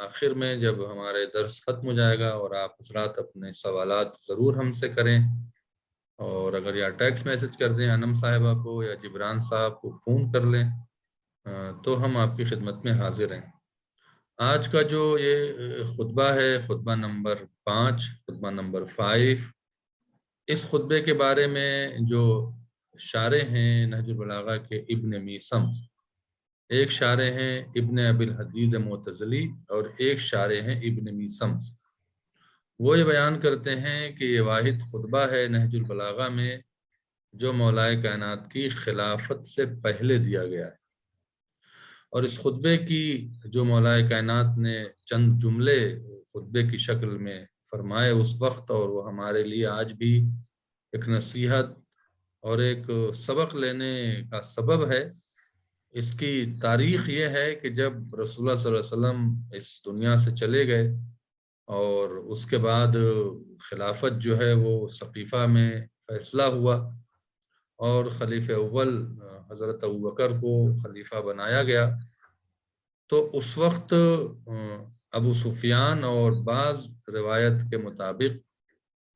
آخر میں جب ہمارے درس ختم ہو جائے گا اور آپ حضرات اپنے سوالات ضرور ہم سے کریں، اور اگر یا ٹیکسٹ میسج کر دیں انم صاحبہ کو یا جبران صاحب کو فون کر لیں تو ہم آپ کی خدمت میں حاضر ہیں۔ آج کا جو یہ خطبہ ہے، خطبہ نمبر 5، خطبہ نمبر 5، اس خطبے کے بارے میں جو شارح ہیں نہج البلاغہ کے ابن میثم، ایک شارح ہیں ابن ابی الحدید معتزلی اور ایک شارح ہیں ابن میثم، وہ یہ بیان کرتے ہیں کہ یہ واحد خطبہ ہے نہج البلاغہ میں جو مولائے کائنات کی خلافت سے پہلے دیا گیا ہے، اور اس خطبے کی جو مولائے کائنات نے چند جملے خطبے کی شکل میں فرمائے اس وقت، اور وہ ہمارے لیے آج بھی ایک نصیحت اور ایک سبق لینے کا سبب ہے۔ اس کی تاریخ یہ ہے کہ جب رسول اللہ صلی اللہ علیہ وسلم اس دنیا سے چلے گئے اور اس کے بعد خلافت جو ہے وہ سقیفہ میں فیصلہ ہوا اور خلیفہ اول حضرت ابوبکر کو خلیفہ بنایا گیا، تو اس وقت ابو سفیان اور بعض روایت کے مطابق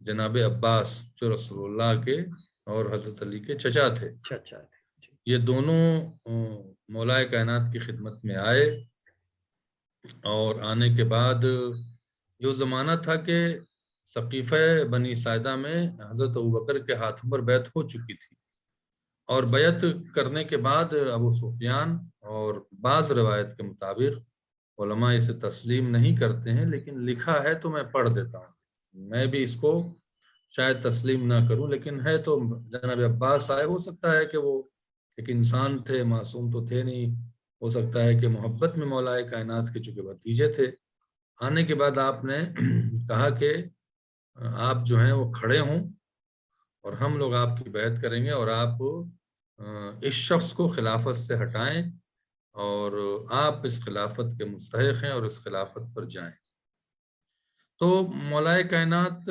جناب عباس جو رسول اللہ کے اور حضرت علی کے چچا تھے، یہ دونوں مولائے کائنات کی خدمت میں آئے، اور آنے کے بعد یہ زمانہ تھا کہ سقیفہ بنی ساعدہ میں حضرت ابوبکر کے ہاتھوں پر بیعت ہو چکی تھی، اور بیعت کرنے کے بعد ابو سفیان اور بعض روایت کے مطابق علماء اسے تسلیم نہیں کرتے ہیں، لیکن لکھا ہے تو میں پڑھ دیتا ہوں، میں بھی اس کو شاید تسلیم نہ کروں، لیکن ہے تو جناب عباس آئے، ہو سکتا ہے کہ وہ ایک انسان تھے، معصوم تو تھے نہیں، ہو سکتا ہے کہ محبت میں مولائے کائنات کے چونکہ بھتیجے تھے، آنے کے بعد آپ نے کہا کہ آپ جو ہیں وہ کھڑے ہوں اور ہم لوگ آپ کی بیعت کریں گے، اور آپ اس شخص کو خلافت سے ہٹائیں اور آپ اس خلافت کے مستحق ہیں اور اس خلافت پر جائیں۔ تو مولائے کائنات،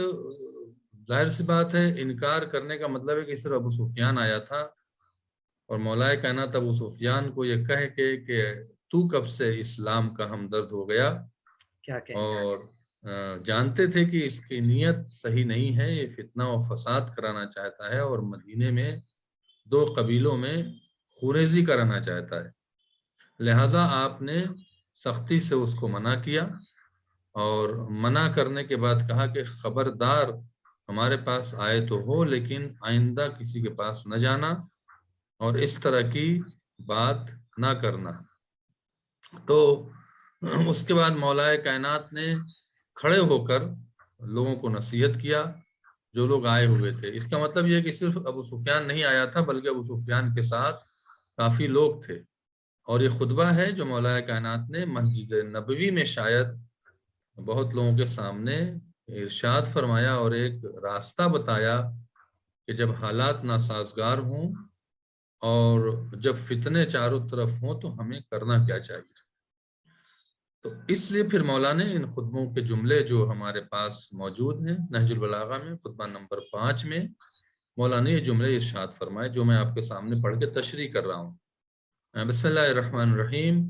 ظاہر سی بات ہے انکار کرنے کا مطلب ہے کہ صرف ابو سفیان آیا تھا، اور مولائے کائنات ابو سفیان کو یہ کہہ کے کہ تو کب سے اسلام کا ہمدرد ہو گیا، اور جانتے تھے کہ اس کی نیت صحیح نہیں ہے، یہ فتنہ و فساد کرانا چاہتا ہے اور مدینے میں دو قبیلوں میں خوریزی کرانا چاہتا ہے، لہٰذا آپ نے سختی سے اس کو منع کیا، اور منع کرنے کے بعد کہا کہ خبردار ہمارے پاس آئے تو ہو لیکن آئندہ کسی کے پاس نہ جانا اور اس طرح کی بات نہ کرنا۔ تو اس کے بعد مولائے کائنات نے کھڑے ہو کر لوگوں کو نصیحت کیا جو لوگ آئے ہوئے تھے۔ اس کا مطلب یہ کہ صرف ابو سفیان نہیں آیا تھا بلکہ ابو سفیان کے ساتھ کافی لوگ تھے، اور یہ خطبہ ہے جو مولائے کائنات نے مسجد نبوی میں شاید بہت لوگوں کے سامنے ارشاد فرمایا اور ایک راستہ بتایا کہ جب حالات ناسازگار ہوں اور جب فتنے چاروں طرف ہوں تو ہمیں کرنا کیا چاہیے۔ تو اس لیے پھر مولا نے ان خطبوں کے جملے جو ہمارے پاس موجود ہیں نہج البلاغہ میں خطبہ نمبر 5 میں، مولا نے یہ جملے ارشاد فرمائے جو میں آپ کے سامنے پڑھ کے تشریح کر رہا ہوں۔ بسم اللہ الرحمن الرحیم۔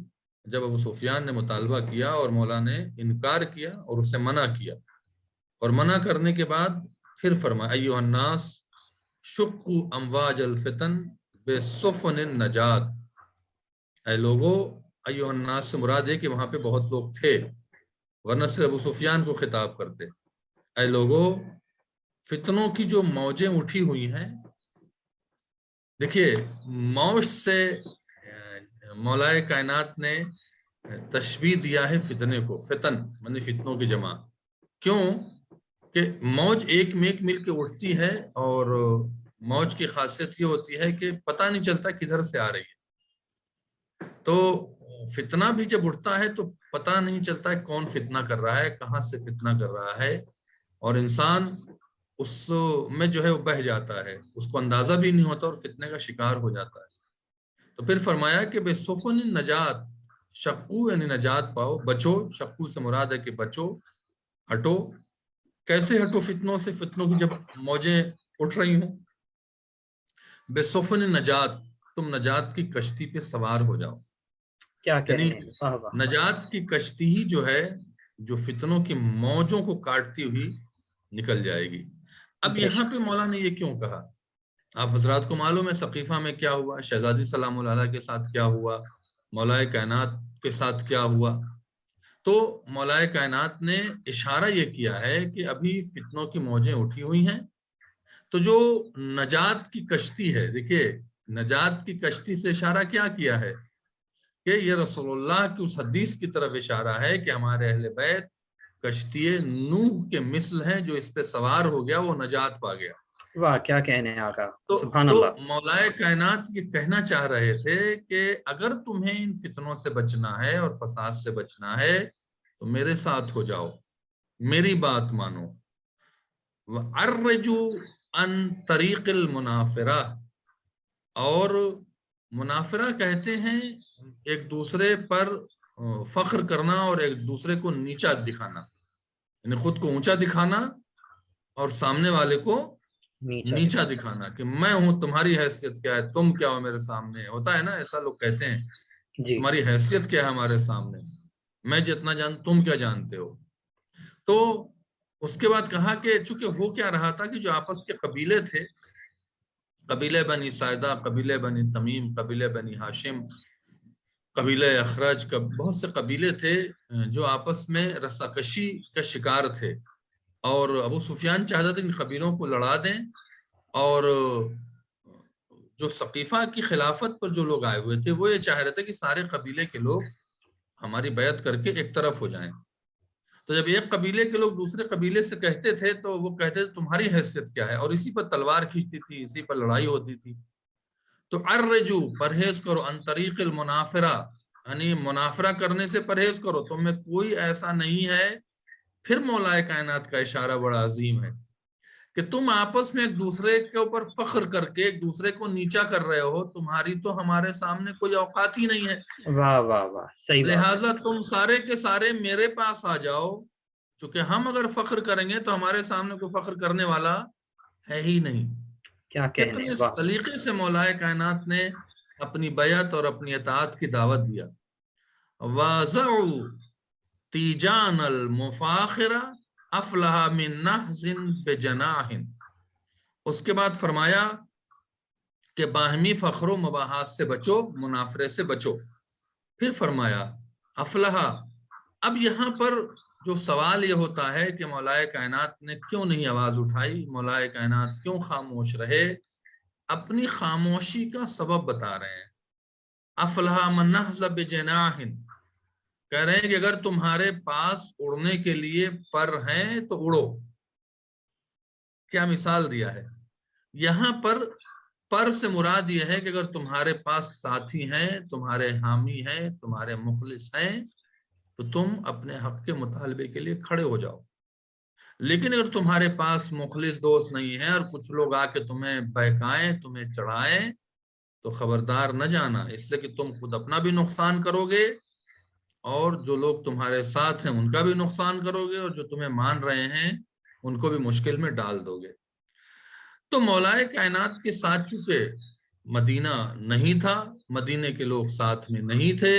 جب ابو سفیان نے مطالبہ کیا اور مولا نے انکار کیا اور اسے منع کیا، اور منع کرنے کے بعد پھر فرمایا ایھا الناس شقوا امواج الفتن بسفن النجات، اے لوگو، ایھا الناس سے مراد ہے کہ وہاں پہ بہت لوگ تھے ورنہ صرف ابو سفیان کو خطاب کرتے، اے لوگو فتنوں کی جو موجیں اٹھی ہوئی ہیں، دیکھیے موج سے مولائے کائنات نے تشبیہ دیا ہے فتنے کو، فتن یعنی فتنوں کی جمع، کیوں کہ موج ایک میں ایک مل کے اٹھتی ہے، اور موج کی خاصیت یہ ہوتی ہے کہ پتہ نہیں چلتا کدھر سے آ رہی ہے، تو فتنہ بھی جب اٹھتا ہے تو پتہ نہیں چلتا ہے کون فتنہ کر رہا ہے، کہاں سے فتنہ کر رہا ہے، اور انسان اس میں جو ہے وہ بہہ جاتا ہے، اس کو اندازہ بھی نہیں ہوتا اور فتنے کا شکار ہو جاتا ہے۔ تو پھر فرمایا کہ بے سفن نجات، شقو یعنی نجات پاؤ، بچو، شقو سے مراد ہے کہ بچو، ہٹو۔ کیسے ہٹو فتنوں سے؟ فتنوں کی جب موجیں اٹھ رہی ہوں، بے سفن نجات، تم نجات کی کشتی پہ سوار ہو جاؤ۔ کیا کہہ یعنی رہے ہیں؟ واہ واہ، نجات کی کشتی ہی جو ہے جو فتنوں کی موجوں کو کاٹتی ہوئی نکل جائے گی۔ اب بے یہاں پہ مولا نے یہ کیوں کہا؟ آپ حضرات کو معلوم ہے ثقیفہ میں کیا ہوا، شہزادی سلام اللہ علیہ کے ساتھ کیا ہوا، مولا کائنات کے ساتھ کیا ہوا۔ تو مولا کائنات نے اشارہ یہ کیا ہے کہ ابھی فتنوں کی موجیں اٹھی ہوئی ہیں، تو جو نجات کی کشتی ہے، دیکھیے نجات کی کشتی سے اشارہ کیا کیا ہے کہ یہ رسول اللہ کی اس حدیث کی طرف اشارہ ہے کہ ہمارے اہل بیت کشتی نوح کے مثل ہیں، جو اس پہ سوار ہو گیا وہ نجات پا گیا۔ واہ، کیا کہنے ہیں آقا، تو سبحان تو اللہ۔ مولا کائنات یہ کہنا چاہ رہے تھے کہ اگر تمہیں ان فتنوں سے بچنا ہے اور فساد سے بچنا ہے تو میرے ساتھ ہو جاؤ، میری بات مانو۔ وَعَرِّجُوا عَن طریق المنافرہ، اور منافرہ کہتے ہیں ایک دوسرے پر فخر کرنا اور ایک دوسرے کو نیچا دکھانا، یعنی خود کو اونچا دکھانا اور سامنے والے کو نیچا دکھانا کہ میں ہوں، تمہاری حیثیت کیا ہے، تم کیا ہو میرے سامنے۔ ہوتا ہے نا ایسا، لوگ کہتے ہیں جی تمہاری حیثیت کیا ہے ہمارے سامنے، میں جتنا تم کیا جانتے ہو۔ تو اس کے بعد کہا کہ چونکہ ہو کیا رہا تھا کہ جو آپس کے قبیلے تھے، قبیلے بنی سائدہ، قبیلے بنی تمیم، قبیلے بنی ہاشم، قبیلے اخرج، بہت سے قبیلے تھے جو آپس میں رساکشی کا شکار تھے، اور ابو سفیان چاہتا تھا ان قبیلوں کو لڑا دیں، اور جو ثقیفہ کی خلافت پر جو لوگ آئے ہوئے تھے وہ یہ چاہ رہے تھے کہ سارے قبیلے کے لوگ ہماری بیعت کر کے ایک طرف ہو جائیں۔ تو جب ایک قبیلے کے لوگ دوسرے قبیلے سے کہتے تھے تو وہ کہتے تھے تمہاری حیثیت کیا ہے، اور اسی پر تلوار کھینچتی تھی، اسی پر لڑائی ہوتی تھی۔ تو ارجو، پرہیز کرو، ان طریق المنافرہ، یعنی منافرہ کرنے سے پرہیز کرو، تم میں کوئی ایسا نہیں ہے۔ پھر مولا کائنات کا اشارہ بڑا عظیم ہے کہ تم آپس میں ایک دوسرے کے اوپر فخر کر کے ایک دوسرے کو نیچا کر رہے ہو، تمہاری تو ہمارے سامنے کوئی اوقات ہی نہیں ہے، واہ واہ واہ، صحیح بات ہے۔ لہٰذا تم سارے کے سارے میرے پاس آ جاؤ، چونکہ ہم اگر فخر کریں گے تو ہمارے سامنے کوئی فخر کرنے والا ہے ہی نہیں۔ کیا کہنے کتنے ہیں، اس واہ، طریقے سے مولا کائنات نے اپنی بیعت اور اپنی اطاعت کی دعوت دیا۔ وَازَعُوا تیجان المفاخرہ افلح من نحس بجناح، اس کے بعد فرمایا کہ باہمی فخر و مباحث سے بچو، منافرے سے بچو۔ پھر فرمایا افلح، اب یہاں پر جو سوال یہ ہوتا ہے کہ مولا کائنات نے کیوں نہیں آواز اٹھائی، مولا کائنات کیوں خاموش رہے؟ اپنی خاموشی کا سبب بتا رہے ہیں۔ افلح من نحس بجناح، کہہ رہے ہیں کہ اگر تمہارے پاس اڑنے کے لیے پر ہیں تو اڑو۔ کیا مثال دیا ہے یہاں پر سے مراد یہ ہے کہ اگر تمہارے پاس ساتھی ہیں، تمہارے حامی ہیں، تمہارے مخلص ہیں تو تم اپنے حق کے مطالبے کے لیے کھڑے ہو جاؤ۔ لیکن اگر تمہارے پاس مخلص دوست نہیں ہیں اور کچھ لوگ آ کے تمہیں بہکائیں، تمہیں چڑھائیں، تو خبردار نہ جانا، اس سے کہ تم خود اپنا بھی نقصان کرو گے اور جو لوگ تمہارے ساتھ ہیں ان کا بھی نقصان کرو گے، اور جو تمہیں مان رہے ہیں ان کو بھی مشکل میں ڈال دو گے۔ تو مولا کائنات کے ساتھ چونکہ مدینہ نہیں تھا، مدینے کے لوگ ساتھ میں نہیں تھے،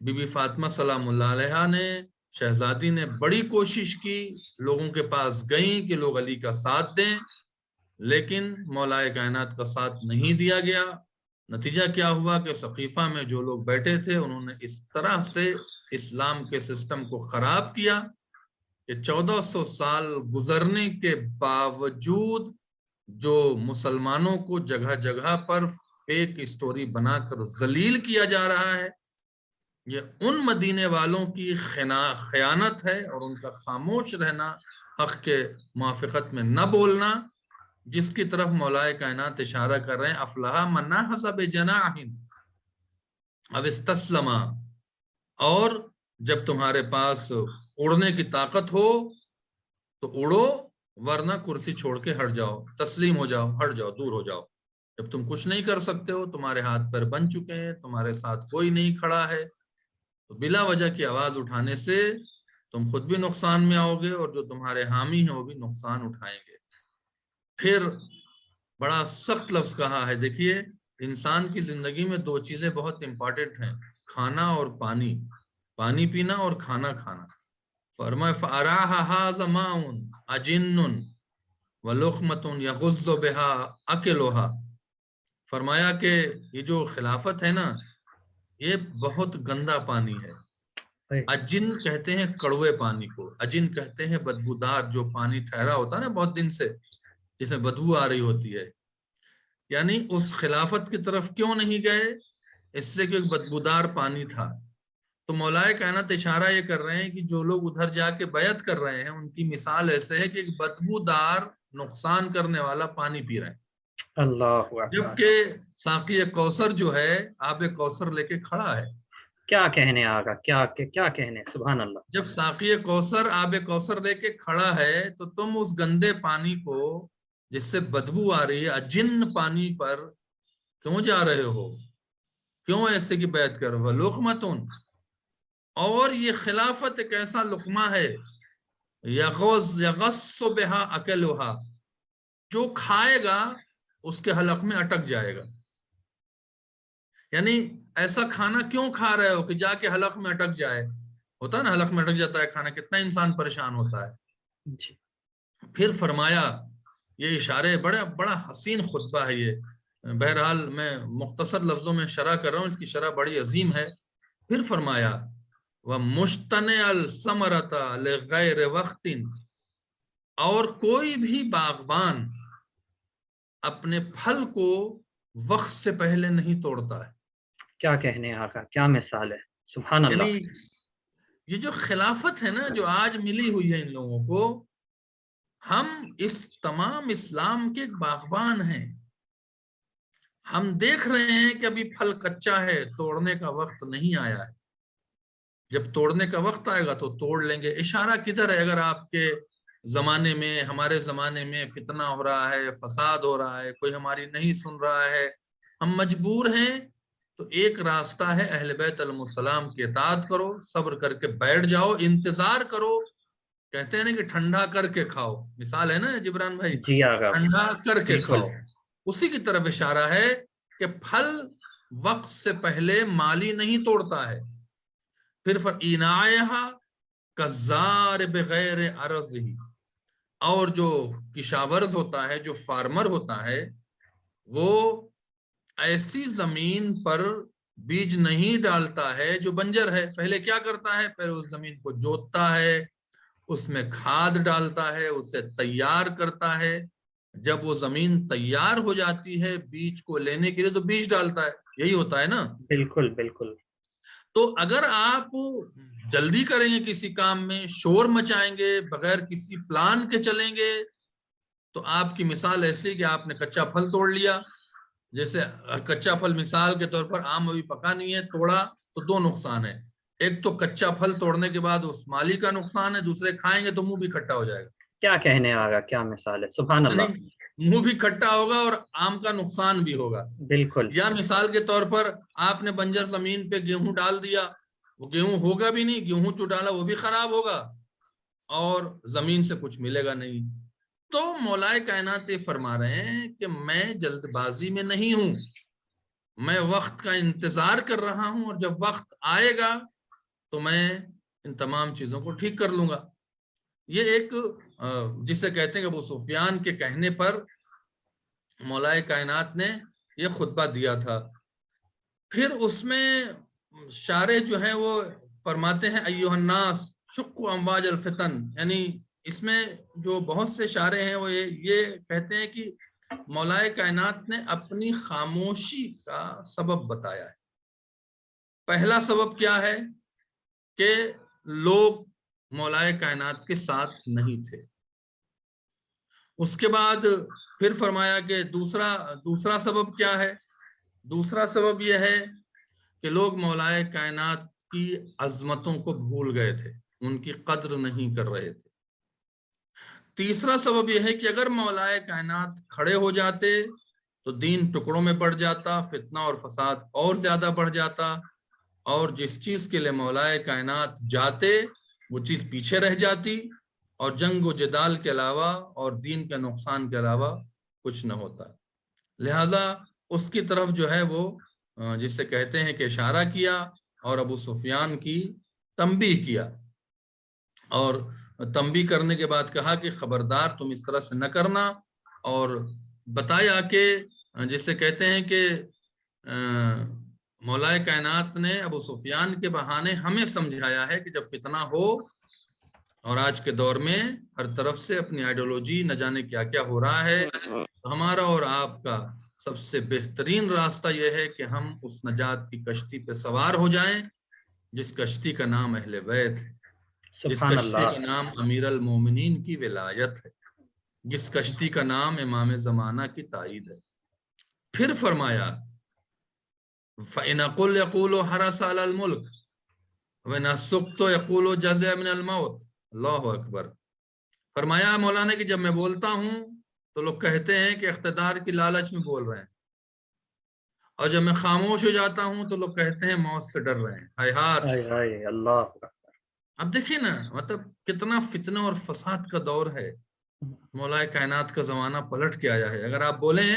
بی بی فاطمہ سلام اللہ علیہا نے، شہزادی نے بڑی کوشش کی، لوگوں کے پاس گئیں کہ لوگ علی کا ساتھ دیں، لیکن مولا کائنات کا ساتھ نہیں دیا گیا۔ نتیجہ کیا ہوا کہ ثقیفہ میں جو لوگ بیٹھے تھے انہوں نے اس طرح سے اسلام کے سسٹم کو خراب کیا کہ 1400 سال گزرنے کے باوجود جو مسلمانوں کو جگہ جگہ پر فیک اسٹوری بنا کر ذلیل کیا جا رہا ہے، یہ ان مدینے والوں کی خیانت ہے اور ان کا خاموش رہنا، حق کے موافقت میں نہ بولنا، جس کی طرف مولا کائنات اشارہ کر رہے ہیں۔ افلح من نحس بجناح او استسلم، اور جب تمہارے پاس اڑنے کی طاقت ہو تو اڑو، ورنہ کرسی چھوڑ کے ہٹ جاؤ، تسلیم ہو جاؤ، ہٹ جاؤ، دور ہو جاؤ۔ جب تم کچھ نہیں کر سکتے ہو، تمہارے ہاتھ پیر بن چکے ہیں، تمہارے ساتھ کوئی نہیں کھڑا ہے، تو بلا وجہ کی آواز اٹھانے سے تم خود بھی نقصان میں آؤ گے اور جو تمہارے حامی ہیں وہ بھی نقصان اٹھائیں گے۔ پھر بڑا سخت لفظ کہا ہے، دیکھیے انسان کی زندگی میں دو چیزیں بہت امپورٹنٹ ہیں، کھانا اور پانی، پانی پینا اور کھانا کھانا. فرمائے فَأَرَاهَا هَذَا مَاءٌ أَجِنٌّ وَلُقْمَةٌ يَغُزُّ بِهَا أَكِلُهَا. فرمایا کہ یہ جو خلافت ہے نا، یہ بہت گندا پانی ہے. اجن کہتے ہیں کڑوے پانی کو، اجن کہتے ہیں بدبودار جو پانی ٹھہرا ہوتا ہے نا بہت دن سے، جس میں بدبو آ رہی ہوتی ہے. یعنی اس خلافت کی طرف کیوں نہیں گئے؟ اس سے کہ بدبودار پانی تھا. تو مولا کائنات اشارہ یہ کر رہے ہیں کہ جو لوگ ادھر جا کے بیعت کر رہے ہیں ان کی مثال ایسے ہے کہ ایک بدبودار نقصان کرنے والا پانی پی رہے ہیں. اللہ اکبر. جبکہ ساقی کوثر جو ہے آب کوثر لے کے کھڑا ہے. کیا کہنے آگا، کیا کہنے، سبحان اللہ. جب ساقی کوثر آب کوثر لے کے کھڑا ہے تو تم اس گندے پانی کو جس سے بدبو آ رہی ہے اجن پانی پر کیوں جا رہے ہو؟ کیوں ایسے کی بیعت کر رہے ہو؟ لقمتن، اور یہ خلافت ایک ایسا لقمہ ہے یغص بہا اکلھا، جو کھائے گا اس کے حلق میں اٹک جائے گا. یعنی ایسا کھانا کیوں کھا رہے ہو کہ جا کے حلق میں اٹک جائے؟ ہوتا ہے نا حلق میں اٹک جاتا ہے کھانا، کتنا انسان پریشان ہوتا ہے. جی. پھر فرمایا، یہ اشارے بڑا حسین خطبہ ہے یہ، بہرحال میں مختصر لفظوں میں شرح کر رہا ہوں، اس کی شرح بڑی عظیم ہے. پھر فرمایا وَمُشْتَنِعَ الثَّمَرَةَ لِغَيْرِ وَقْتٍ، اور کوئی بھی باغبان اپنے پھل کو وقت سے پہلے نہیں توڑتا ہے. کیا کہنے آقا، کیا مثال ہے، سبحان اللہ. یعنی یہ جو خلافت ہے نا جو آج ملی ہوئی ہے ان لوگوں کو، ہم اس تمام اسلام کے ایک باغبان ہیں. ہم دیکھ رہے ہیں کہ ابھی پھل کچا ہے، توڑنے کا وقت نہیں آیا ہے. جب توڑنے کا وقت آئے گا تو توڑ لیں گے. اشارہ کدھر ہے؟ اگر آپ کے زمانے میں، ہمارے زمانے میں فتنہ ہو رہا ہے، فساد ہو رہا ہے، کوئی ہماری نہیں سن رہا ہے، ہم مجبور ہیں، تو ایک راستہ ہے اہل بیت علیہ السلام کی اطاعت کرو، صبر کر کے بیٹھ جاؤ، انتظار کرو. کہتے ہیں نا کہ ٹھنڈا کر کے کھاؤ، مثال ہے نا جبران بھائی، جی آقا، ٹھنڈا کر کے بالکل. کھاؤ. اسی کی طرف اشارہ ہے کہ پھل وقت سے پہلے مالی نہیں توڑتا ہے. پھر فَإِنَاعِهَا کَزَّارِ بِغَيْرِ عَرَضِهِ، اور جو کشاورز ہوتا ہے، جو فارمر ہوتا ہے، وہ ایسی زمین پر بیج نہیں ڈالتا ہے جو بنجر ہے. پہلے کیا کرتا ہے؟ پہلے اس زمین کو جوتتا ہے، اس میں کھاد ڈالتا ہے، اسے تیار کرتا ہے. جب وہ زمین تیار ہو جاتی ہے بیج کو لینے کے لیے تو بیج ڈالتا ہے. یہی ہوتا ہے نا؟ بالکل بالکل. تو اگر آپ جلدی کریں گے کسی کام میں، شور مچائیں گے، بغیر کسی پلان کے چلیں گے، تو آپ کی مثال ایسی کہ آپ نے کچا پھل توڑ لیا. جیسے کچا پھل مثال کے طور پر آم ابھی پکا نہیں ہے، توڑا تو دو نقصان ہے. ایک تو کچا پھل توڑنے کے بعد اس مالی کا نقصان ہے، دوسرے کھائیں گے تو منہ بھی کھٹا ہو جائے گا. کیا کہنے آگا، کیا مثال ہے، سبحان اللہ. منہ بھی کھٹا ہوگا اور آم کا نقصان بھی ہوگا. بالکل. یا مثال کے طور پر آپ نے بنجر زمین پہ گیہوں ڈال دیا، وہ گیہوں ہوگا بھی نہیں، گیہوں جو ڈالا وہ بھی خراب ہوگا اور زمین سے کچھ ملے گا نہیں. تو مولا کائنات یہ فرما رہے ہیں کہ میں جلد بازی میں نہیں ہوں، میں وقت کا انتظار کر رہا ہوں، اور جب وقت آئے گا تو میں ان تمام چیزوں کو ٹھیک کر لوں گا. یہ ایک جسے کہتے ہیں کہ ابو سفیان کے کہنے پر مولا کائنات نے یہ خطبہ دیا تھا. پھر اس میں شارح جو ہیں وہ فرماتے ہیں ایھا الناس شقوا امواج الفتن، یعنی اس میں جو بہت سے شارح ہیں وہ یہ کہتے ہیں کہ مولا کائنات نے اپنی خاموشی کا سبب بتایا ہے. پہلا سبب کیا ہے؟ کہ لوگ مولا کائنات کے ساتھ نہیں تھے. اس کے بعد پھر فرمایا کہ دوسرا سبب کیا ہے؟ دوسرا سبب یہ ہے کہ لوگ مولا کائنات کی عظمتوں کو بھول گئے تھے، ان کی قدر نہیں کر رہے تھے. تیسرا سبب یہ ہے کہ اگر مولا کائنات کھڑے ہو جاتے تو دین ٹکڑوں میں بڑھ جاتا، فتنہ اور فساد اور زیادہ بڑھ جاتا، اور جس چیز کے لیے مولا کائنات جاتے وہ چیز پیچھے رہ جاتی، اور جنگ و جدال کے علاوہ اور دین کے نقصان کے علاوہ کچھ نہ ہوتا. لہذا اس کی طرف جو ہے وہ جسے کہتے ہیں کہ اشارہ کیا اور ابو سفیان کی تنبیہ کیا، اور تنبیہ کرنے کے بعد کہا کہ خبردار تم اس طرح سے نہ کرنا، اور بتایا کہ جسے کہتے ہیں کہ مولا کائنات نے ابو سفیان کے بہانے ہمیں سمجھایا ہے کہ جب فتنہ ہو، اور آج کے دور میں ہر طرف سے اپنی آئیڈیالوجی نہ جانے کیا کیا ہو رہا ہے، تو ہمارا اور آپ کا سب سے بہترین راستہ یہ ہے کہ ہم اس نجات کی کشتی پہ سوار ہو جائیں جس کشتی کا نام اہل بیت ہے، جس کشتی کا نام امیر المومنین کی ولایت ہے، جس کشتی کا نام امام زمانہ کی تائید ہے۔ پھر فرمایا فَإِنَ قُلْ يَقُولُ حَرَسَ عَلَى الْمُلْكِ وَإِنَ سُقْتُ يَقُولُ جَزِعَ مِنَ الْمَوْتِ۔ اللہ اکبر۔ فرمایا مولانا کہ جب میں بولتا ہوں تو لوگ کہتے ہیں کہ اقتدار کی لالچ میں بول رہے ہیں، اور جب میں خاموش ہو جاتا ہوں تو لوگ کہتے ہیں موت سے ڈر رہے ہیں۔ ہائے ہاتھ، اللہ۔ اب دیکھیں نا، مطلب کتنا فتنہ اور فساد کا دور ہے۔ مولا کائنات کا زمانہ پلٹ کے آیا ہے۔ اگر آپ بولیں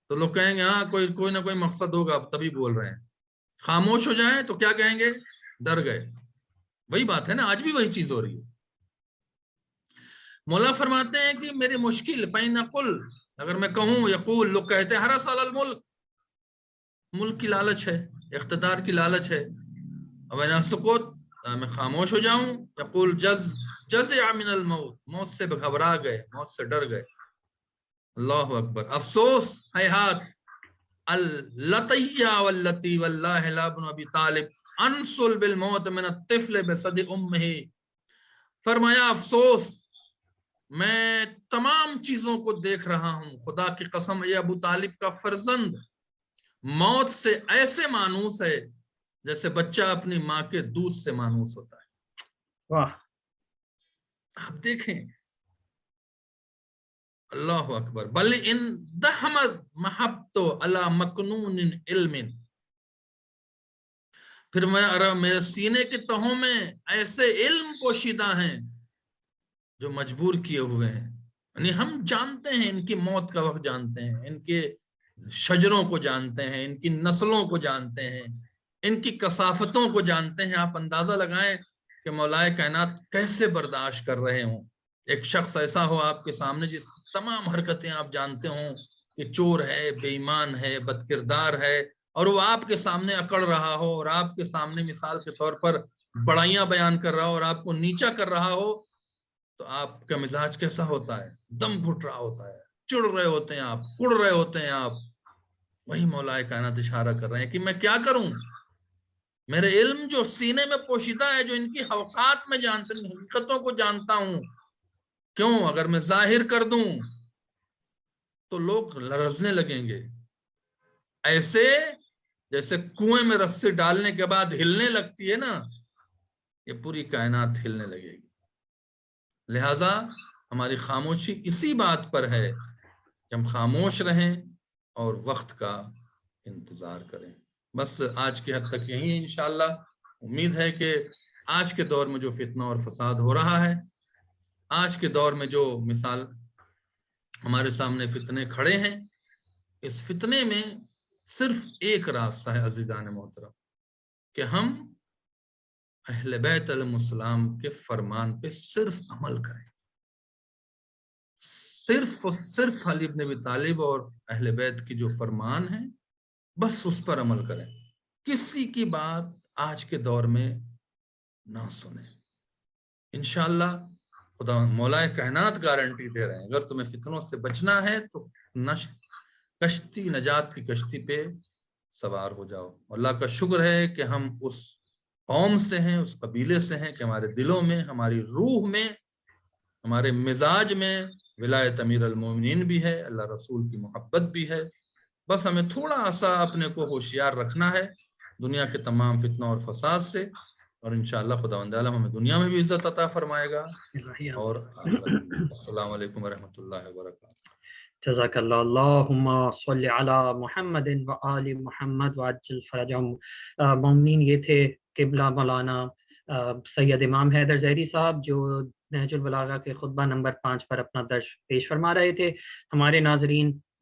تو لوگ کہیں گے ہاں کوئی نہ کوئی مقصد ہوگا، اب تبھی بول رہے ہیں۔ خاموش ہو جائیں تو کیا کہیں گے؟ ڈر گئے۔ وہی بات ہے نا، آج بھی وہی چیز ہو رہی ہے۔ مولا فرماتے ہیں کہ میری مشکل فَإِنَ قُلْ، اگر میں کہوں، یقول، لوگ کہتے ہیں حرس علی الملک، ملک کی لالچ ہے، اقتدار کی لالچ ہے۔ وَإِنَ سُقُوت، میں خاموش ہو جاؤں، یقول جزع من الموت، موت سے گھبرا گئے، موت سے ڈر گئے۔ اللہ اکبر۔ افسوس، ہیہات، اللطیہ واللتی واللہ لا ابن ابی طالب انسل بالموت من الطفل بصد امہ۔ فرمایا افسوس، میں تمام چیزوں کو دیکھ رہا ہوں، خدا کی قسم یہ ابو طالب کا فرزند موت سے ایسے مانوس ہے جیسے بچہ اپنی ماں کے دودھ سے مانوس ہوتا ہے۔ واہ، آپ دیکھیں، اللہ اکبر۔ بل ان دہمت محبتو علی مکنون علم، پھر میرے سینے کے تہوں میں ایسے علم پوشیدہ ہیں جو مجبور کیے ہوئے ہیں، یعنی ہم جانتے ہیں، ان کی موت کا وقت جانتے ہیں، ان کے شجروں کو جانتے ہیں، ان کی نسلوں کو جانتے ہیں، ان کی کثافتوں کو جانتے ہیں۔ آپ اندازہ لگائیں کہ مولا کائنات کیسے برداشت کر رہے ہوں۔ ایک شخص ایسا ہو آپ کے سامنے جس تمام حرکتیں آپ جانتے ہوں کہ چور ہے، بے ایمان ہے، بد کردار ہے، اور وہ آپ کے سامنے اکڑ رہا ہو، اور آپ کے سامنے مثال کے طور پر بڑائیاں بیان کر رہا ہو اور آپ کو نیچا کر رہا ہو، تو آپ کا مزاج کیسا ہوتا ہے؟ دم گھٹ رہا ہوتا ہے، چڑ رہے ہوتے ہیں آپ، کڑ رہے ہوتے ہیں آپ۔ وہی مولا کائنات اشارہ کر رہے ہیں کہ میں کیا کروں، میرے علم جو سینے میں پوشیدہ ہے، جو ان کی حوقات میں جانتا ہوں، حقیقتوں کو جانتا ہوں، کیوں اگر میں ظاہر کر دوں تو لوگ لرزنے لگیں گے، ایسے جیسے کنویں میں رسی ڈالنے کے بعد ہلنے لگتی ہے نا، یہ پوری کائنات ہلنے لگے گی۔ لہٰذا ہماری خاموشی اسی بات پر ہے کہ ہم خاموش رہیں اور وقت کا انتظار کریں۔ بس آج کے حد تک یہی ہے۔ انشاءاللہ امید ہے کہ آج کے دور میں جو فتنہ اور فساد ہو رہا ہے، آج کے دور میں جو مثال ہمارے سامنے فتنے کھڑے ہیں، اس فتنے میں صرف ایک راستہ ہے عزیزان محترم، کہ ہم اہل بیت علیہ السلام کے فرمان پہ صرف عمل کریں، صرف اور صرف علی بن ابی طالب اور اہل بیت کی جو فرمان ہیں بس اس پر عمل کریں، کسی کی بات آج کے دور میں نہ سنیں۔ انشاءاللہ خدا مولا کائنات گارنٹی دے رہے ہیں، اگر تمہیں فتنوں سے بچنا ہے تو کشتی نجات کی کشتی پہ سوار ہو جاؤ۔ اللہ کا شکر ہے کہ ہم اس قوم سے ہیں، اس قبیلے سے ہیں کہ ہمارے دلوں میں، ہماری روح میں، ہمارے مزاج میں ولایت امیر المومنین بھی ہے، اللہ رسول کی محبت بھی ہے۔ بس ہمیں تھوڑا سا اپنے کو ہوشیار رکھنا ہے دنیا کے تمام فتنوں اور فساد سے، اور انشاءاللہ خداوند عالم ہمیں دنیا میں بھی عزت عطا فرمائے گا اور آخرت میں۔ السلام علیکم ورحمۃ اللہ وبرکاتہ۔ جزاک اللہ، اللہم صلی علی محمد و آل محمد وعجل فرجہم۔ مومنین، یہ تھے قبلہ مولانا سید امام حیدر ظہری صاحب، جو نہج البلاغہ کے خطبہ نمبر 5 پر اپنا درس پیش فرما رہے تھے۔ ہمارے ناظرین،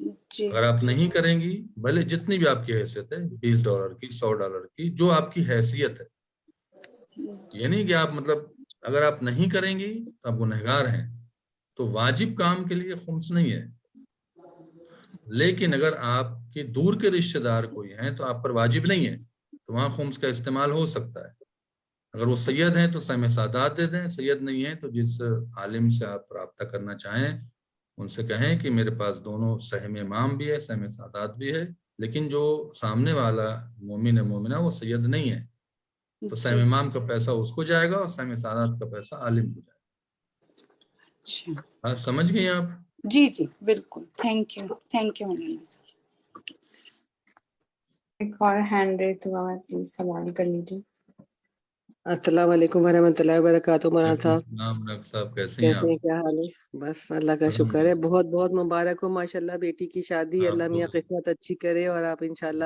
جی اگر آپ نہیں کریں گی، بھلے جتنی بھی آپ کی حیثیت ہے، $20 کی، $100 کی، جو آپ کی حیثیت ہے، یہ نہیں کہ آپ مطلب اگر آپ نہیں کریں گی تو آپ گنہگار ہیں، تو واجب کام کے لیے خمس نہیں ہے. لیکن اگر آپ کے دور کے رشتہ دار کوئی ہیں تو آپ پر واجب نہیں ہے، تو وہاں خمس کا استعمال ہو سکتا ہے. اگر وہ سید ہیں تو سہم سادات دے دیں، سید نہیں ہیں تو جس عالم سے آپ رابطہ کرنا چاہیں ان سے کہیں کہ میرے پاس دونوں سہم امام بھی ہے، سہم سادات بھی ہے، لیکن جو سامنے والا مومن مومنہ وہ سید نہیں ہے، تو سہم امام کا پیسہ اس کو جائے گا اور سہم سادات کا پیسہ عالم کو جائے اچھا گا. سمجھ گئی آپ؟ جی جی بالکل. تھینک یو مولانا صاحب. ایک اور ہینڈ ریز ہوا ہے، پلیز سوال کر لیجیے. السلام علیکم ورحمۃ اللہ وبرکاتہ. مولانا صاحب السلام ڈاکٹر صاحب، کیسے ہیں کیسے ہیں، آپ؟ کیا حال ہے؟ بس اللہ کا شکر ہے. بہت بہت مبارک ہو ماشاءاللہ بیٹی کی شادی. اللہ میاں قسمت اچھی کرے اور آپ انشاءاللہ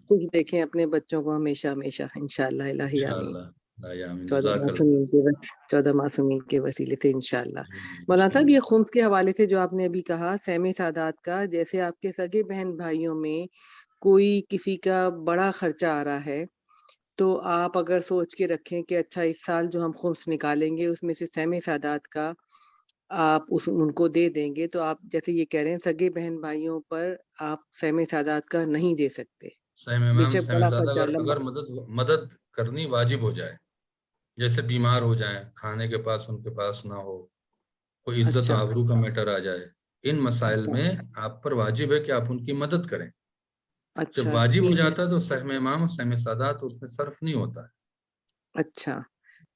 خوش دیکھیں اپنے بچوں کو ہمیشہ ہمیشہ انشاءاللہ. الہی آمین. 14 معصومین کے وسیلے سے انشاءاللہ. مولانا صاحب یہ خمس کے حوالے سے جو آپ نے ابھی کہا سہم سادات کا، جیسے آپ کے سگے بہن بھائیوں میں کوئی کسی کا بڑا خرچہ آ رہا ہے تو آپ اگر سوچ کے رکھیں کہ اچھا اس سال جو ہم خمس نکالیں گے اس میں سے سہم سادات کا آپ ان کو دے دیں گے، تو آپ جیسے یہ کہہ رہے ہیں سگے بہن بھائیوں پر آپ سہم سادات کا نہیں دے سکتے. سہم امام بیشک سہم بڑا سادات خرچہ لمبا. اگر مدد کرنی واجب ہو جائے، جیسے بیمار ہو جائیں، کھانے کے پاس ان کے پاس نہ ہو، کوئی عزت و اچھا آبرو کا میٹر آ جائے، ان مسائل اچھا میں آپ پر واجب ہے کہ آپ ان کی مدد کریں. جب اچھا واجب ہو ٹھیک ہے. جاتا ہے تو سہم امام اور سہم سادات اس میں صرف نہیں ہوتا ہے. اچھا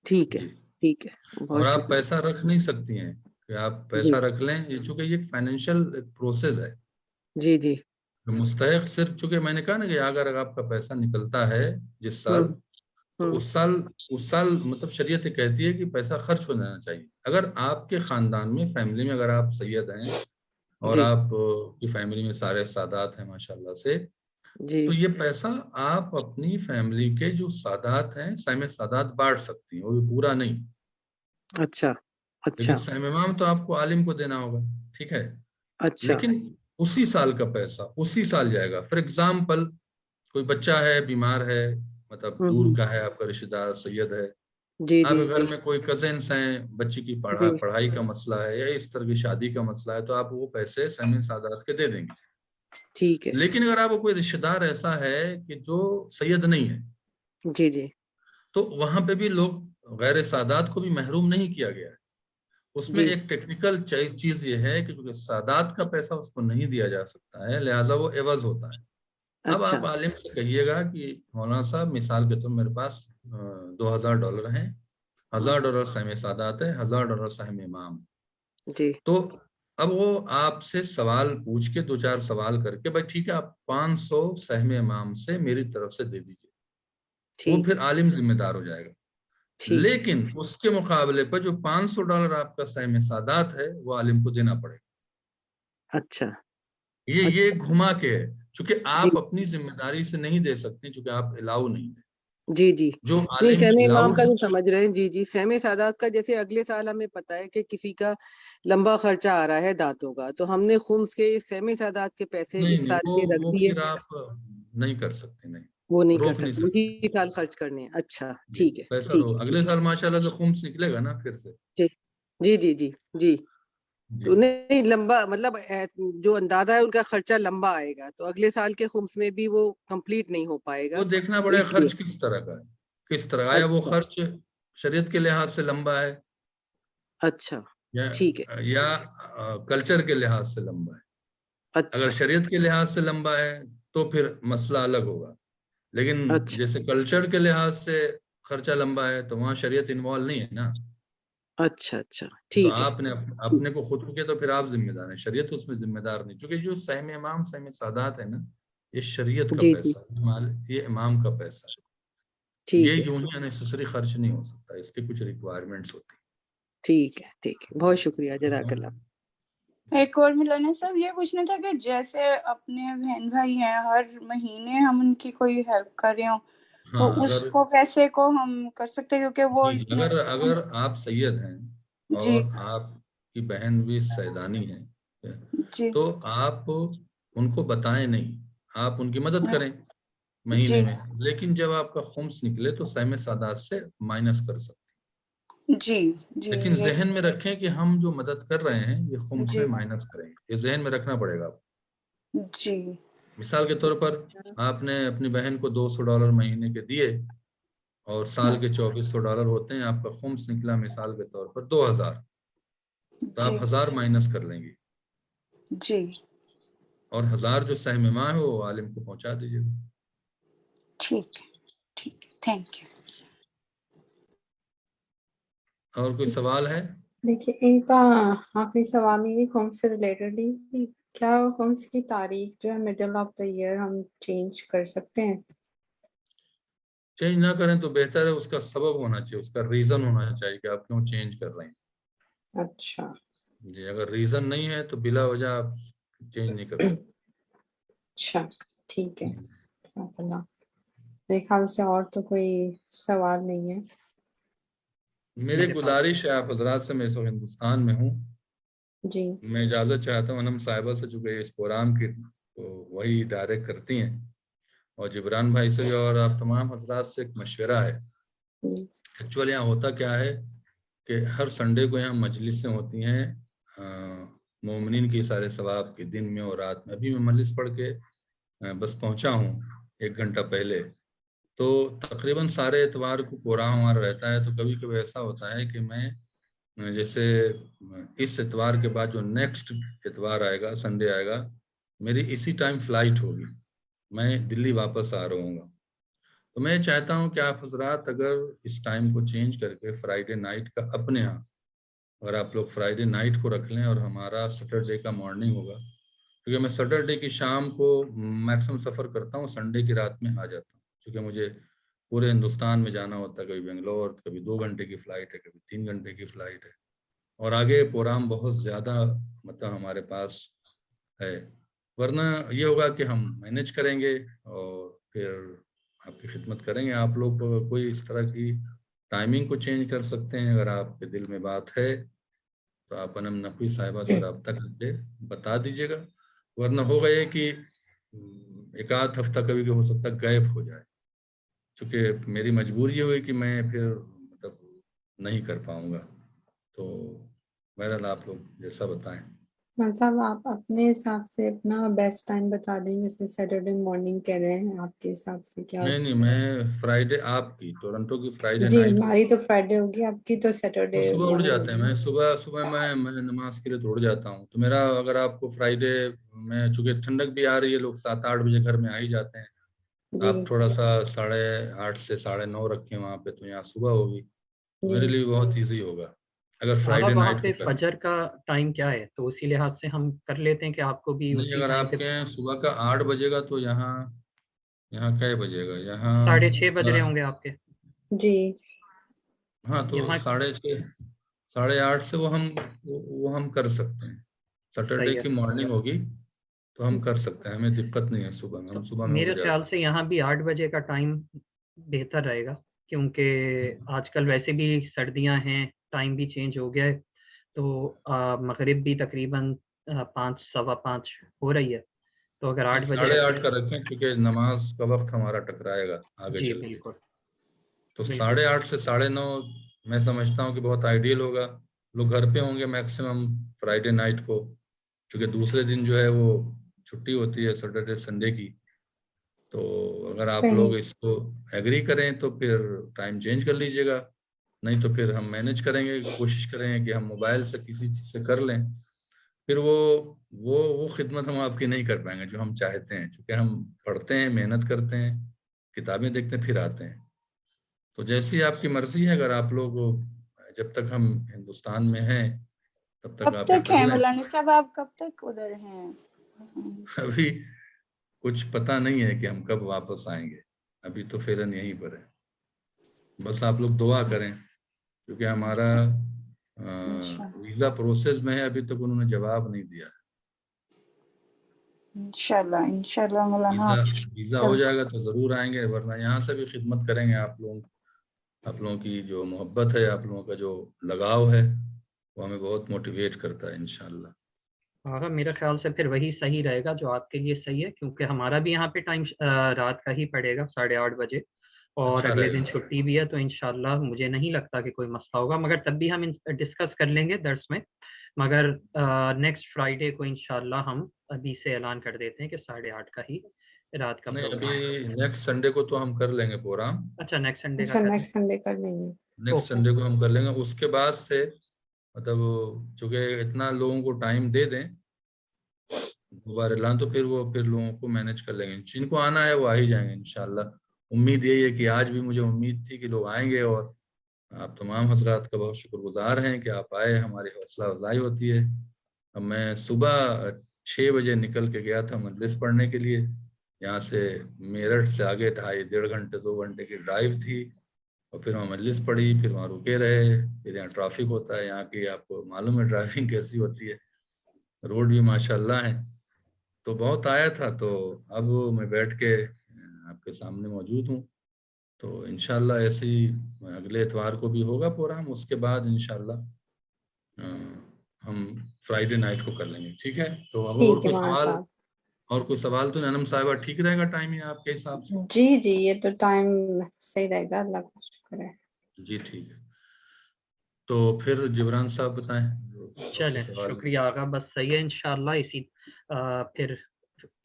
ٹھیک ہے جی. ٹھیک ہے. اور بہت آپ شکریہ. پیسہ رکھ نہیں سکتی ہیں کہ آپ پیسہ جی رکھ لیں، یہ چونکہ یہ ایک فائنینشیل پروسیس ہے. جی جی. مستحق صرف چونکہ میں نے کہا نا کہ اگر آپ کا پیسہ نکلتا ہے جس سال، تو ہوں اس سال مطلب شریعت یہ کہتی ہے کہ پیسہ خرچ ہو جانا چاہیے. اگر آپ کے خاندان میں، فیملی میں اگر آپ سید ہیں اور جی آپ کی فیملی میں سارے سادات ہیں ماشاءاللہ سے، جی. تو یہ پیسہ آپ اپنی فیملی کے جو سادات ہیں سہم سادات بانٹ سکتی ہیں، وہ بھی پورا نہیں. اچھا لیکن اچھا سہم امام تو آپ کو عالم کو دینا ہوگا، ٹھیک ہے، اچھا. لیکن اسی سال کا پیسہ اسی سال جائے گا. فار ایگزامپل کوئی بچہ ہے، بیمار ہے، مطلب دور کا ہے، آپ کا رشتہ دار سید ہے، جی آپ جی کے گھر جی میں کوئی کزنس ہیں، بچی کی جی. پڑھائی کا مسئلہ ہے یا اس طرح کی شادی کا مسئلہ ہے، تو آپ وہ پیسے سہم سادات کے دے دیں گے. ٹھیک ہے. لیکن اگر آپ کو کوئی رشتہ دار ایسا ہے کہ جو سید نہیں ہے، جی جی تو وہاں پہ بھی لوگ غیر سادات کو بھی محروم نہیں کیا گیا ہے. اس میں جی. ایک ٹیکنیکل چیز یہ ہے کہ چونکہ سادات کا پیسہ اس کو نہیں دیا جا سکتا ہے، لہذا وہ عوض ہوتا ہے. اب اچھا آپ عالم سے کہیے گا کہ مولانا صاحب مثال کے طور میرے پاس $2000 ہیں، $1000 سہم سادات ہے، $1000 سہم امام ہے. جی تو اب وہ آپ سے سوال پوچھ کے 2-4 سوال کر کے، بھائی ٹھیک ہے آپ 500 سہم امام سے میری طرف سے دے دیجیے، وہ ٹھیک پھر عالم ذمہ دار ہو جائے گا. ٹھیک. لیکن اس کے مقابلے پر جو $500 آپ کا سہم سادات ہے وہ عالم کو دینا پڑے گا. اچھا یہ اچھا. گھما کے ہے، چونکہ جی آپ اپنی ذمہ داری سے نہیں دے سکتے، چونکہ آپ الاؤ نہیں ہے. جی جی. جو نہیں عالم سہم الاؤ امام کا جو سمجھ رہے ہیں. جی جی. سہم سادات کا جیسے اگلے سال ہمیں پتہ ہے کہ کسی کا لمبا خرچہ آ رہا ہے دانتوں کا، تو ہم نے خمس کے سہم سادات کے پیسے اس نہیں سال کے رکھ وہ دیے. پھر آپ نہیں کر سکتے، نہیں وہ نہیں کر روک نہیں سکتے، سکتے. اسی سال خرچ کرنے ہیں. اچھا جی ٹھیک ہے پیسہ ٹھیک ہے اگلے ٹھیک ہے. سال ماشاءاللہ سے خمس نکلے گا نا پھر سے. جی جی جی جی جی. جی تو نہیں لمبا مطلب جو اندازہ ہے ان کا خرچہ لمبا آئے گا، تو اگلے سال کے خمس میں بھی وہ کمپلیٹ نہیں ہو پائے گا. وہ دیکھنا تو پڑے گا اس لیے خرچ کس طرح کا ہے، کس طرح آیا وہ اچھا خرچ شریعت کے لحاظ سے لمبا ہے اچھا ٹھیک ہے. یا کلچر کے لحاظ سے لمبا ہے. اگر اچھا شریعت کے لحاظ سے لمبا ہے تو پھر مسئلہ الگ ہوگا، لیکن اچھا جیسے کلچر کے لحاظ سے خرچہ لمبا ہے تو وہاں شریعت انوالو نہیں ہے نا. اچھا اچھا تو ٹھیک ہے. آپ نے اپنے کو خود کو کیا، تو پھر آپ ذمہ دار ہیں، شریعت اس میں ذمہ دار نہیں. چونکہ جو سہم امام سہم سادات ہے نا، یہ شریعت کا جی جی پیسہ ہے، یہ امام کا پیسہ ہے. یہ ٹھیک ہے یوں ہی انیسیسری خرچ نہیں ہو سکتا، اس کی کچھ ریکوائرمنٹس ہوتی ٹھیک ہے ٹھیک ہے. بہت شکریہ، جزاک ہیں. اللہ. ایک اور مولانا صاحب یہ پوچھنا تھا کہ جیسے اپنے بہن بھائی ہیں، ہر مہینے ہم ان کی کوئی ہیلپ کر رہے ہوں تو ہاں اس کو پیسے کو ہم کر سکتے، کیونکہ وہ اتنے اگر آپ سید ہیں جی اور آپ کی بہن بھی سیدانی ہے جی تو آپ ان کو بتائیں نہیں، آپ ان کی مدد کریں مہینے میں، لیکن جب آپ کا خمس نکلے تو سہم سادات سے مائنس کر سکتے ہیں۔ جی جی لیکن ذہن میں رکھیں کہ ہم جو مدد کر رہے ہیں یہ خمس جی میں مائنس کریں گے، یہ ذہن میں رکھنا پڑے گا آپ کو۔ جی مثال کے طور پر آپ نے اپنی بہن کو $200 مہینے کے دیے اور سال کے $2400 ہوتے ہیں، آپ کا خمس نکلا مثال کے طور پر 2000، تو آپ 1000 مائنس کر لیں گے، جی اور 1000 جو سہم ماں ہے وہ عالم کو پہنچا دیجیے گا۔ ٹھیک ہے، ٹھیک ہے، تھینک یو۔ اور کوئی سوال ہے؟ دیکھیے ایک آخری سوال یہ خمس سے ریلیٹڈ ہی، کیا خمس کی تاریخ جو ہے مڈل آف دا ایئر ہم چینج کر سکتے ہیں؟ چینج نہ کریں تو بہتر ہے، اس کا سبب ہونا چاہیے، اس کا ریزن ہونا چاہیے کہ آپ کیوں چینج کر رہے ہیں۔ اچھا جی اگر ریزن نہیں ہے تو بلا وجہ آپ چینج نہیں کر سکتے۔ اچھا ٹھیک ہے، میرے خیال سے اور تو کوئی سوال نہیں ہے۔ میری گزارش ہے آپ حضرات سے، میں اس وقت ہندوستان میں ہوں، جی میں اجازت چاہتا ہوں انم صاحبہ سے، چونکہ اس پروگرام کی تو وہی ڈائریکٹ کرتی ہیں، اور جبران بھائی سے بھی، اور آپ تمام حضرات سے ایک مشورہ ہے۔ ایکچولی یہاں ہوتا کیا ہے کہ ہر سنڈے کو یہاں مجلسیں ہوتی ہیں مومنین کی سارے ثواب کے، دن میں اور رات میں۔ ابھی میں مجلس پڑھ کے بس پہنچا ہوں 1 گھنٹہ پہلے، تو تقریباً سارے اتوار کو پروگرام ہمارا رہتا ہے۔ تو کبھی کبھی ایسا ہوتا ہے کہ میں جیسے اس اتوار کے بعد جو نیکسٹ اتوار آئے گا، سنڈے آئے گا، میری اسی ٹائم فلائٹ ہوگی، میں دلی واپس آ رہا ہوں گا۔ تو میں چاہتا ہوں کہ آپ حضرات اگر اس ٹائم کو چینج کر کے فرائیڈے نائٹ کا اپنے ہاں، اگر آپ لوگ فرائیڈے نائٹ کو رکھ لیں اور ہمارا سیٹرڈے کا مارننگ ہوگا، کیونکہ میں سیٹرڈے کی شام کو میکسیمم سفر کرتا ہوں، سنڈے کی رات میں آ جاتا ہوں، کیونکہ مجھے پورے ہندوستان میں جانا ہوتا ہے، کبھی بنگلور، کبھی 2 گھنٹے کی فلائٹ ہے، کبھی 3 گھنٹے کی فلائٹ ہے، اور آگے پروگرام بہت زیادہ مطلب ہمارے پاس ہے۔ ورنہ یہ ہوگا کہ ہم مینیج کریں گے اور پھر آپ کی خدمت کریں گے۔ آپ لوگ کوئی اس طرح کی ٹائمنگ کو چینج کر سکتے ہیں، اگر آپ کے دل میں بات ہے تو آپ انم نقوی صاحبہ سے رابطہ کر کے بتا دیجیے گا، ورنہ ہوگا یہ کہ 1 ہفتہ کبھی ہو سکتا ہے غائب ہو جائے، چونکہ میری مجبوری یہ ہوئی کہ میں پھر مطلب نہیں کر پاؤں گا۔ تو بہرحال آپ لوگ جیسا بتائیں۔ صاحب آپ اپنے حساب سے اپنا بیسٹ ٹائم بتا دیں، جیسے سیٹرڈے مارننگ کہہ رہے ہیں، آپ کے حساب سے کیا؟ نہیں میں فرائیڈے، آپ کی ٹورنٹو کی فرائیڈے جی نائٹ ہماری تو فرائیڈے ہوگی، آپ کی تو سیٹرڈے تو صبح اٹھ مارننگ جاتے ہیں، ہوگی۔ میں صبح میں نماز کے لیے تو اٹھ جاتا ہوں۔ تو میرا اگر آپ کو فرائیڈے میں، چونکہ ٹھنڈک بھی آ رہی ہے، لوگ 7-8 بجے گھر میں آ ہی جاتے ہیں، جی آپ تھوڑا سا 8:30 سے 9:30 رکھیں وہاں پہ، تو یہاں صبح ہوگی، تو میرے جی لیے بہت ایزی ہوگا اگر فرائیڈے وہاں نائٹ پہ کو کریں۔ فجر کا ٹائم کیا ہے؟ تو اسی لحاظ سے ہم کر لیتے ہیں کہ آپ کو بھی نہیں اسی اگر ٹائم آپ پہ کے صبح کا 8 بجے گا تو یہاں کیا بجے گا؟ یہاں 6:30 بج رہے ہوں گے آپ کے۔ جی ہاں تو یہاں 6:30 8:30 سے وہ ہم کر سکتے ہیں، سیٹرڈے صحیح ہے۔ کی مارننگ ہوگی تو ہم کر سکتے ہیں، ہمیں دقت نہیں ہے صبح میں، تو ہم صبح میں میرے اٹھ خیال جاتے سے یہاں بھی 8 بجے کا ٹائم بہتر رہے گا، کیونکہ آج کل ویسے بھی سردیاں ہیں، ٹائم بھی چینج ہو گیا ہے، تو مغرب بھی تقریباً 5 سوا 5 ہو رہی ہے، تو اگر 8 بجے رکھیں 8:30 کا رکھیں، کیونکہ نماز کا وقت ہمارا ٹکرائے گا آگے جی چل کے، بالکل تو بالکل 8:30 سے 9:30 میں سمجھتا ہوں کہ بہت آئیڈیل ہوگا۔ لوگ گھر پہ ہوں گے میکسیمم فرائیڈے نائٹ کو، کیونکہ دوسرے دن جو ہے وہ چھٹی ہوتی ہے سیٹرڈے سنڈے کی۔ تو اگر آپ صحیح، لوگ اس کو ایگری کریں تو پھر ٹائم چینج کر لیجئے گا، نہیں تو پھر ہم مینیج کریں گے، کوشش کریں گے کہ ہم موبائل سے کسی چیز سے کر لیں، پھر وہ خدمت ہم آپ کی نہیں کر پائیں گے جو ہم چاہتے ہیں، چونکہ ہم پڑھتے ہیں، محنت کرتے ہیں، کتابیں دیکھتے ہیں، پھر آتے ہیں۔ تو جیسی آپ کی مرضی ہے، اگر آپ لوگ جب تک ہم ہندوستان میں ہیں تب تک کب آپ یہ تک کر ہیں لیں۔ مولانا صاحب، آپ کب تک ادھر ہیں؟ ابھی کچھ پتہ نہیں ہے کہ ہم کب واپس آئیں گے، ابھی تو فعلاً یہیں پر ہے، بس آپ لوگ دعا کریں، کیونکہ ہمارا ویزا پروسیس میں ہے، ابھی تک انہوں نے جواب نہیں دیا۔ انشاءاللہ مولانا ویزا ہو جائے گا تو ضرور آئیں گے، ورنہ یہاں سے بھی خدمت کریں گے۔ آپ لوگوں کی جو محبت ہے، آپ لوگوں کا جو لگاؤ ہے، وہ ہمیں بہت موٹیویٹ کرتا ہے انشاءاللہ۔ آغا میرا خیال سے پھر وہی صحیح رہے گا جو آپ کے لیے صحیح ہے، کیونکہ ہمارا بھی یہاں پہ ٹائم رات کا ہی پڑے گا 8:30 بجے، اور اچھا اگلے رہے دن گا. چھٹی بھی ہے، تو انشاءاللہ مجھے نہیں لگتا کہ کوئی مسئلہ ہوگا، مگر تب بھی ہم ڈسکس کر لیں گے درس میں. مگر نیکسٹ فرائیڈے کو انشاءاللہ ہم ابھی سے اعلان کر دیتے ہیں کہ 8:30 کا ہی رات کا نہیں پروگرام. ابھی نیکسٹ سنڈے کو تو ہم کر لیں گے پروگرام. اچھا نیکسٹ سنڈے اچھا کا نیکسٹ سنڈے کر لیں گے. نیکسٹ سنڈے کو ہم کر لیں گے. اس کے بعد سے مطلب چونکہ اتنا لوگوں کو ٹائم دے دیں دوبارہ اعلان، تو پھر لوگوں کو مینیج کر لیں گے. جن کو آنا ہے وہ آ ہی جائیں گے انشاءاللہ. امید یہی ہے کہ آج بھی مجھے امید تھی کہ لوگ آئیں گے، اور آپ تمام حضرات کا بہت شکر گزار ہیں کہ آپ آئے، ہماری حوصلہ افزائی ہوتی ہے. اب میں صبح 6 بجے نکل کے گیا تھا مجلس پڑھنے کے لیے. یہاں سے میرٹھ سے آگے 2.5 گھنٹے 2 گھنٹے کی ڈرائیو تھی، اور پھر وہاں مجلس پڑھی، پھر وہاں رکے رہے. پھر یہاں ٹرافک ہوتا ہے، یہاں کی آپ کو معلوم ہے ڈرائیونگ کیسی ہوتی ہے، روڈ بھی ماشاءاللہ ہیں. تو بہت آیا تھا، تو اب میں بیٹھ کے آپ کے سامنے موجود ہوں. تو انشاءاللہ ایسے ہی اگلے اتوار کو بھی ہوگا پروگرام. اس کے بعد انشاءاللہ ہم فرائیڈے نائٹ کو کر لیں گے. ٹھیک ہے؟ تو اب ٹھیک ہے مولانا صاحب. اور کوئی سوال تو انم صاحبہ ٹھیک رہے گا ٹائم یہ آپ کے حساب سے؟ جی یہ تو ٹائم صحیح رہے گا، اللہ کا شکر ہے. جی ٹھیک ہے. تو پھر جبران صاحب بتائیں. چلیں شکریہ آقا، بس صحیح ہے انشاءاللہ. اسی پھر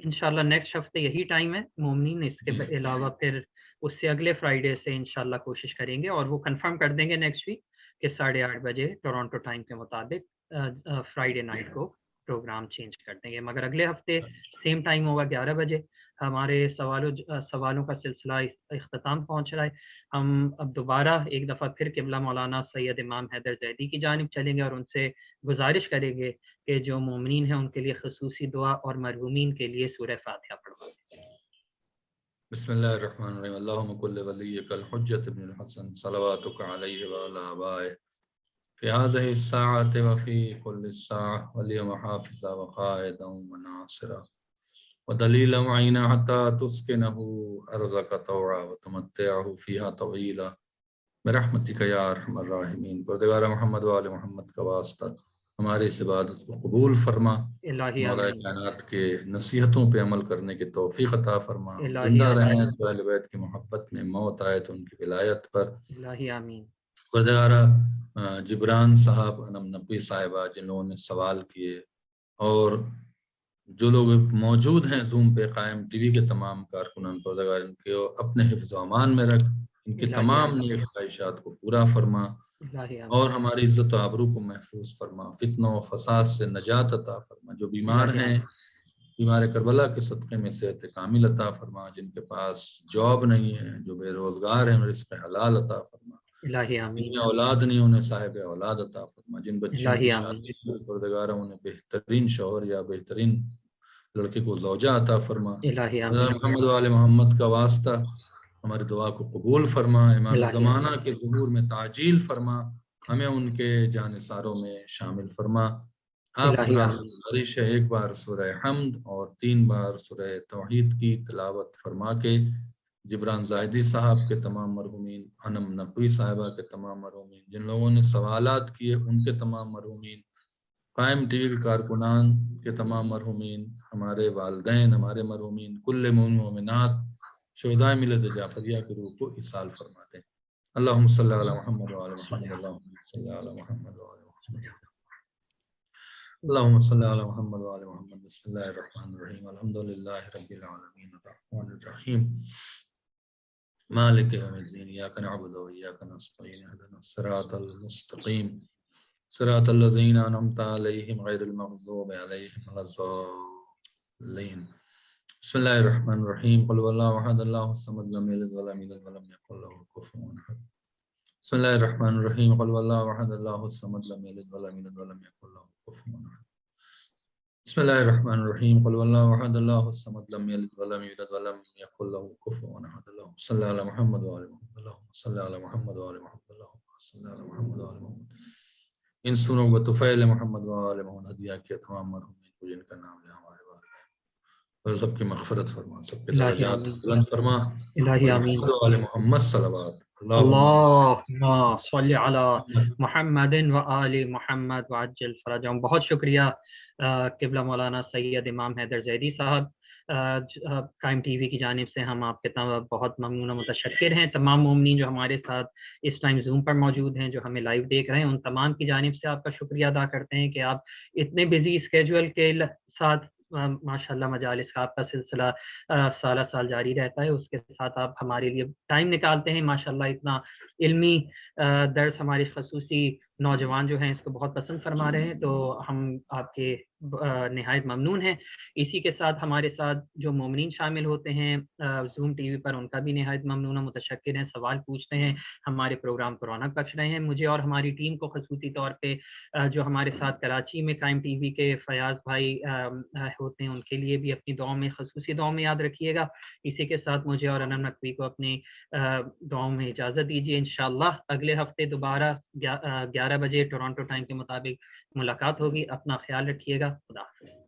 انشاءاللہ نیکسٹ ہفتے یہی ٹائم ہے مومنین. اس کے علاوہ پھر اس سے اگلے فرائیڈے سے انشاءاللہ کوشش کریں گے، اور وہ کنفرم کر دیں گے نیکسٹ ویک کہ 8:30 بجے ٹورانٹو ٹائم کے مطابق فرائیڈے نائٹ کو پروگرام چینج کر دیں گے. مگر اگلے ہفتے سیم ٹائم ہوگا 11 بجے. ہمارے سوالوں کا سلسلہ اختتام پہنچ رہا ہے. ہم اب دوبارہ ایک دفعہ پھر قبلہ مولانا سید امام حیدر زیدی کی جانب چلیں گے، اور ان سے گزارش کریں گے کہ جو مومنین ہیں ان کے لیے خصوصی دعا اور مرحومین کے لیے سورہ فاتحہ پڑھوائیں. بسم اللہ الرحمن الرحیم. اللہم کل ولیک الحجۃ ابن الحسن صلواتک علیہ وعلی آبائہ فی هذه الساعة وفی کل الساعة ولیم حافظا وقائدا وناصرا ودلیلا وعینا حتی تسکنہ ارضک طوعا وتمتعہ فیہا طویلا برحمتک یا ارحم الراحمین. پروردگار محمد و آل محمد کا واسطہ ہماری اس عبادت کو قبول فرما. الہی مولا آمین. کائنات کے نصیحتوں پہ عمل کرنے کی توفیق عطا فرما. الہی زندہ آمین. رہیں تو اہل بیت کی محبت میں، موت آئے تو ان کی ولایت پر. الہی آمین. پروردگارہ جبران صاحب، انم نبی صاحبہ جن لوگوں نے سوال کیے، اور جو لوگ موجود ہیں زوم پہ قائم، ٹی وی کے تمام کارکنان، پروردگار ان کے اپنے حفظ و امان میں رکھ، ان کی تمام نیک خواہشات کو پورا فرما، اور ہماری عزت و آبرو کو محفوظ فرما. فتنوں و فساد سے نجات عطا فرما. جو بیمار ہیں بیمار کربلا کے صدقے میں صحت کامل عطا فرما. جن کے پاس جاب نہیں ہے، جو بے روزگار ہیں، رزق حلال عطا فرما. جن میں اولاد نہیں انہیں صاحب اولاد عطا فرما. جن بچیوں کی شادی پروردگار انہیں بہترین شوہر یا بہترین لڑکے کو زوجہ عطا فرما. محمد و آل محمد کا واسطہ ہماری دعا کو قبول فرما. امام زمانہ کے ظہور میں تعجیل فرما. ہمیں ان کے جانثاروں میں شامل فرما. آپ حضرات سے گزارش ہے، ایک بار سورہ حمد اور 3 بار سورہ توحید کی تلاوت فرما کے جبران زاہدی صاحب کے تمام مرحومین، انم نقوی صاحبہ کے تمام مرحومین، جن لوگوں نے سوالات کیے ان کے تمام مرحومین، قائم ٹی وی کارکنان کے تمام مرحومین، ہمارے والدین، ہمارے مرحومین، کل مومن مومنات، شہداء ملت جعفریہ کی روح کو ایصال فرماتے ہیں. اللہم صلی علی محمد وعلی محمد. اللہم صلی علی محمد وعلی محمد. اللہم صلی علی محمد وعلی محمد. بسم اللہ الرحمن الرحیم. الحمدللہ رب العالمین الرحمن الرحیم مالک یوم الدین. ایاک نعبد و ایاک نستعین. اهدنا الصراط المستقیم صراط الذین انعمت علیہم غیر المغضوب علیہم ولا الضالین. بسم اللہ الرحمن الرحیم. قل هو اللہ احد اللہ الصمد لم یلد ولم یولد ولم یکن له کفوا احد. بسم اللہ الرحمن الرحیم. قل هو اللہ احد اللہ الصمد لم یلد ولم یولد ولم یکن له کفوا احد. بسم اللہ الرحمن الرحیم. قل هو اللہ احد اللہ الصمد لم یلد ولم یولد ولم یکن له کفوا احد. اللہم صلی علی محمد وعلی محمد. اللہم صلی علی محمد وعلی محمد. اللہم صلی علی محمد وعلی محمد. ان سوروں کو طفیل محمد وعلی محمد ہدیہ کیا تمام مرحومین کو جن کا نام لے ہمارے والدین، اور سب کی مغفرت فرما، سب کے درجات بلند فرما. الہی آمین. محمد وعلی محمد صلوات. اللہم صلی علی محمد و آل محمد وعجل فرجہم. بہت شکریہ قبلہ مولانا سید امام حیدر زیدی صاحب، قائم ٹی وی کی جانب سے ہم آپ کے بہت ممنون و متشکر ہیں. تمام مومنین جو ہمارے ساتھ اس ٹائم زوم پر موجود ہیں، جو ہمیں لائیو دیکھ رہے ہیں، ان تمام کی جانب سے آپ کا شکریہ ادا کرتے ہیں کہ آپ اتنے بزی اسکیجول کے ساتھ ماشاء اللہ مجالس کا آپ کا سلسلہ سالہ سال جاری رہتا ہے، اس کے ساتھ آپ ہمارے لیے ٹائم نکالتے ہیں. ماشاء اللہ اتنا علمی درس ہماری خصوصی نوجوان جو ہیں اس کو بہت پسند فرما رہے ہیں، تو ہم آپ کے نہایت ممنون ہیں. اسی کے ساتھ ہمارے ساتھ جو مومنین شامل ہوتے ہیں زوم ٹی وی پر، ان کا بھی نہایت ممنون و متشکر ہیں، سوال پوچھتے ہیں، ہمارے پروگرام کو رونق بخش رہے ہیں. مجھے اور ہماری ٹیم کو خصوصی طور پہ جو ہمارے ساتھ کراچی میں قائم ٹی وی کے فیاض بھائی ہوتے ہیں، ان کے لیے بھی اپنی دعاؤں میں خصوصی دعاؤں میں یاد رکھیے گا. اسی کے ساتھ مجھے اور انم نقوی کو اپنی دعاؤں میں اجازت دیجیے. انشاءاللہ اگلے ہفتے دوبارہ 11 بجے ٹورانٹو ٹائم کے مطابق ملاقات ہوگی. اپنا خیال رکھیے گا. خدا حافظ.